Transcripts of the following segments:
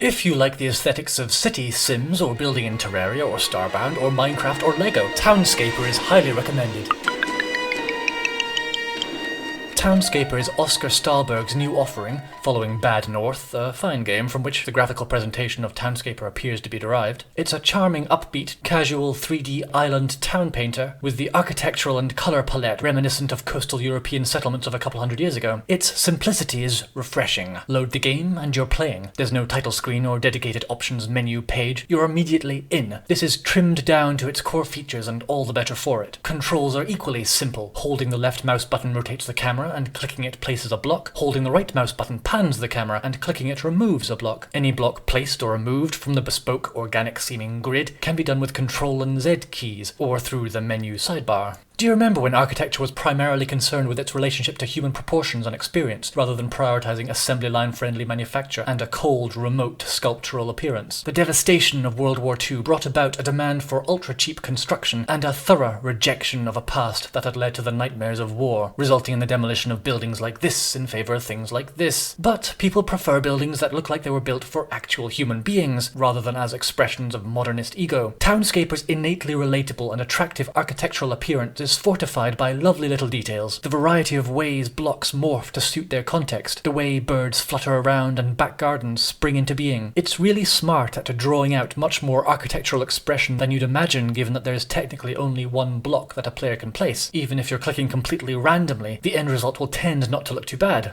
If you like the aesthetics of city sims or building in Terraria or Starbound or Minecraft or Lego, Townscaper is highly recommended. Townscaper is Oskar Stålberg's new offering, following Bad North, a fine game from which the graphical presentation of Townscaper appears to be derived. It's a charming, upbeat, casual 3D island town painter with the architectural and colour palette reminiscent of coastal European settlements of a couple hundred years ago. Its simplicity is refreshing. Load the game and you're playing. There's no title screen or dedicated options menu page. You're immediately in. This is trimmed down to its core features and all the better for it. Controls are equally simple. Holding the left mouse button rotates the camera and clicking it places a block. Holding the right mouse button pans the camera and clicking it removes a block. Any block placed or removed from the bespoke organic seeming grid can be done with Ctrl and Z keys or through the menu sidebar. Do you remember when architecture was primarily concerned with its relationship to human proportions and experience, rather than prioritizing assembly line-friendly manufacture and a cold, remote, sculptural appearance? The devastation of World War II brought about a demand for ultra-cheap construction and a thorough rejection of a past that had led to the nightmares of war, resulting in the demolition of buildings like this in favor of things like this. But people prefer buildings that look like they were built for actual human beings, rather than as expressions of modernist ego. Townscaper's innately relatable and attractive architectural appearance is fortified by lovely little details, the variety of ways blocks morph to suit their context, the way birds flutter around and back gardens spring into being. It's really smart at drawing out much more architectural expression than you'd imagine, given that there's technically only one block that a player can place. Even if you're clicking completely randomly, the end result will tend not to look too bad.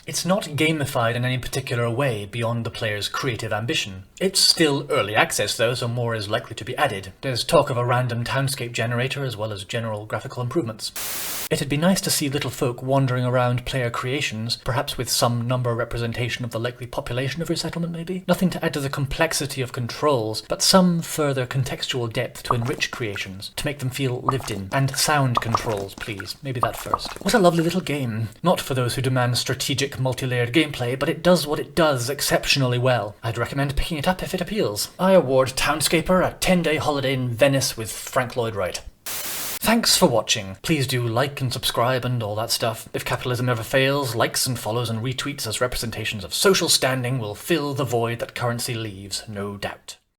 It's not gamified in any particular way beyond the player's creative ambition. It's still early access though, so more is likely to be added. There's talk of a random townscape generator as well as general graphical improvements. It'd be nice to see little folk wandering around player creations, perhaps with some number representation of the likely population of your settlement maybe? Nothing to add to the complexity of controls, but some further contextual depth to enrich creations, to make them feel lived in. And sound controls, please. Maybe that first. What a lovely little game. Not for those who demand strategic multi-layered gameplay, but it does what it does exceptionally well. I'd recommend picking it up if it appeals. I award Townscaper a 10-day holiday in Venice with Frank Lloyd Wright. Thanks for watching. Please do like and subscribe and all that stuff. If capitalism ever fails, likes and follows and retweets as representations of social standing will fill the void that currency leaves, no doubt.